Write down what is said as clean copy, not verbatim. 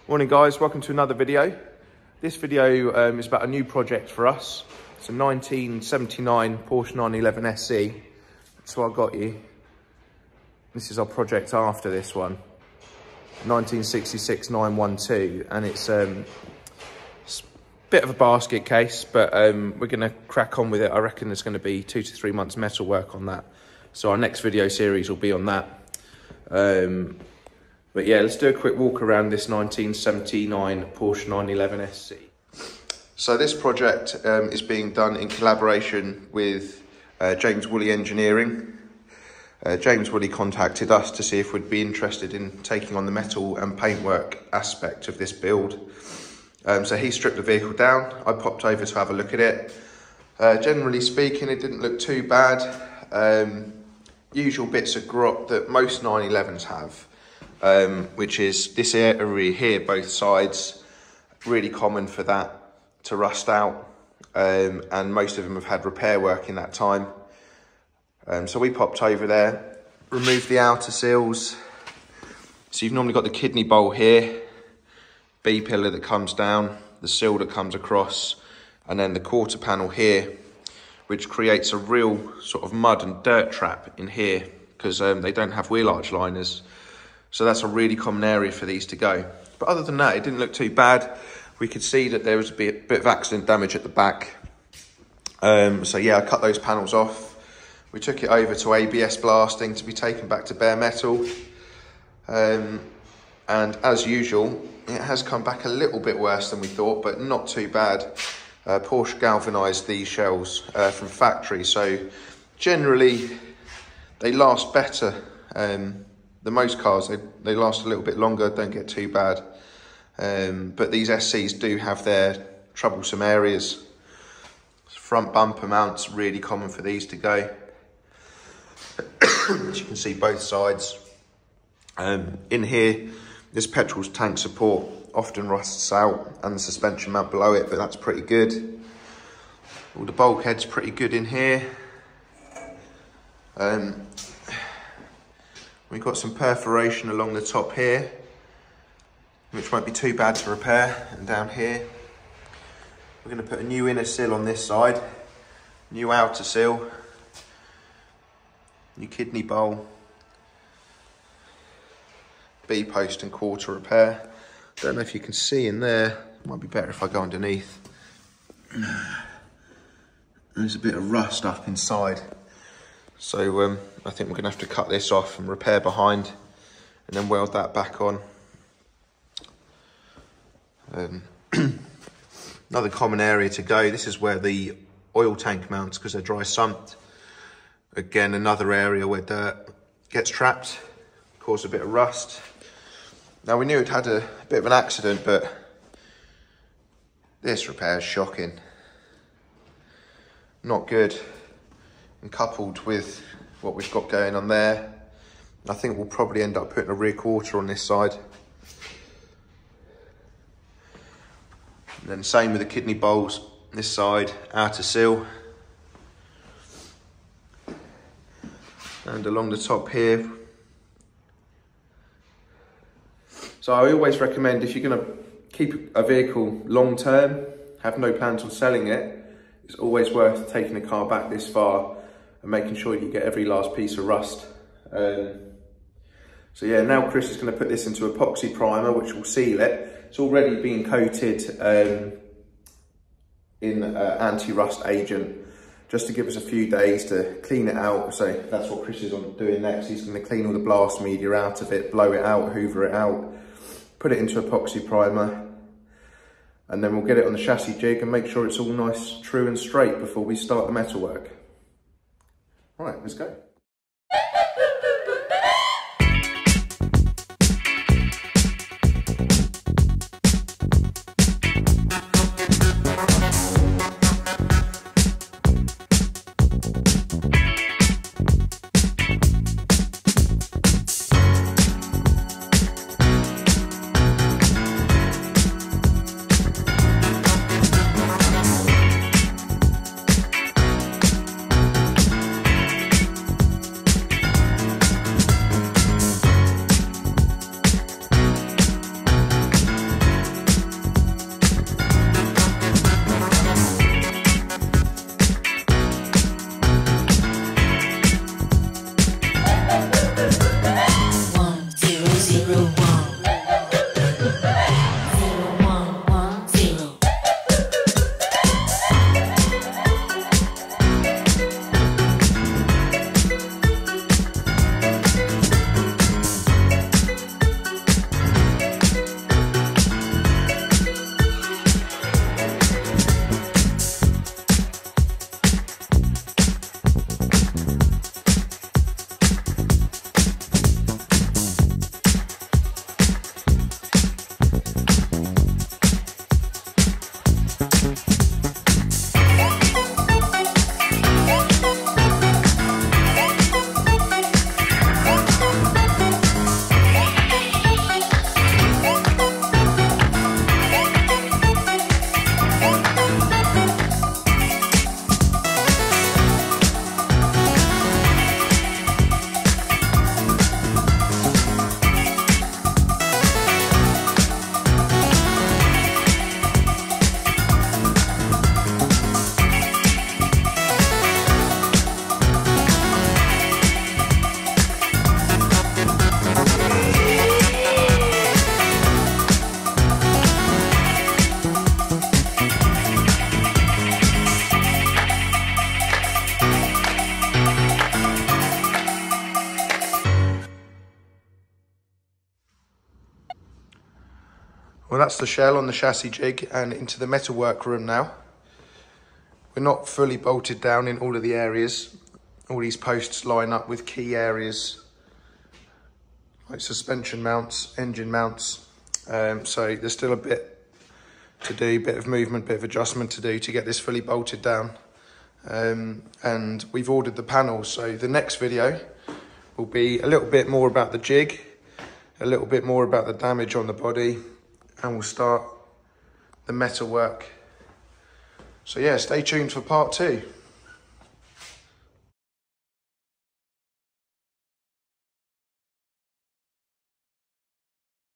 Morning guys, welcome to another video. This video is about a new project for us. It's a 1979 Porsche 911 SE. That's what I got you. This is our project after this one. 1966 912, and it's a bit of a basket case, but we're gonna crack on with it. I reckon there's gonna be 2 to 3 months metal work on that. So our next video series will be on that. But yeah, let's do a quick walk around this 1979 Porsche 911 SE. So this project is being done in collaboration with James Woolley Engineering. James Woolley contacted us to see if we'd be interested in taking on the metal and paintwork aspect of this build. So he stripped the vehicle down. I popped over to have a look at it. Generally speaking, it didn't look too bad. Usual bits of grot that most 911s have. Which is this area here, both sides, really common for that to rust out, and most of them have had repair work in that time. So we popped over there, removed the outer seals. So you've normally got the kidney bowl here, B pillar that comes down, the seal that comes across, and then the quarter panel here, which creates a real sort of mud and dirt trap in here because they don't have wheel arch liners. So that's a really common area for these to go. But other than that, it didn't look too bad. We could see that there was a bit of accident damage at the back. So yeah, I cut those panels off. We took it over to ABS blasting to be taken back to bare metal. And as usual, it has come back a little bit worse than we thought, but not too bad. Porsche galvanised these shells from factory. So generally, they last better. The most cars, they last a little bit longer, don't get too bad. But these SCs do have their troublesome areas. Front bumper mounts, really common for these to go. As you can see, both sides. In here, this petrol tank support often rusts out, and the suspension mount below it, but that's pretty good. All the bulkhead's pretty good in here. We've got some perforation along the top here, which won't be too bad to repair, and down here. We're going to put a new inner sill on this side, new outer sill, new kidney bowl, B-post and quarter repair. Don't know if you can see in there, might be better if I go underneath. There's a bit of rust up inside. So I think we're going to have to cut this off and repair behind, and then weld that back on. Another common area to go, this is where the oil tank mounts, because they're dry sumped. Again, another area where dirt gets trapped, cause a bit of rust. Now we knew it had a bit of an accident, but this repair is shocking. Not good. And coupled with what we've got going on there, I think we'll probably end up putting a rear quarter on this side. And then same with the kidney bowls, this side, outer sill. And along the top here. So I always recommend, if you're gonna keep a vehicle long term, have no plans on selling it, it's always worth taking the car back this far and making sure you get every last piece of rust. So yeah, now Chris is going to put this into epoxy primer, which will seal it. It's already been coated in anti-rust agent, just to give us a few days to clean it out. So that's what Chris is doing next. He's going to clean all the blast media out of it, blow it out, hoover it out, put it into epoxy primer, and then we'll get it on the chassis jig and make sure it's all nice, true and straight before we start the metalwork. Right, let's go. Well, that's the shell on the chassis jig and into the metalwork room now. We're not fully bolted down in all of the areas. All these posts line up with key areas like suspension mounts, engine mounts. So there's still a bit to do, bit of movement, bit of adjustment to do to get this fully bolted down. And we've ordered the panels. So the next video will be a little bit more about the jig, a little bit more about the damage on the body, and we'll start the metalwork. So yeah, stay tuned for part 2.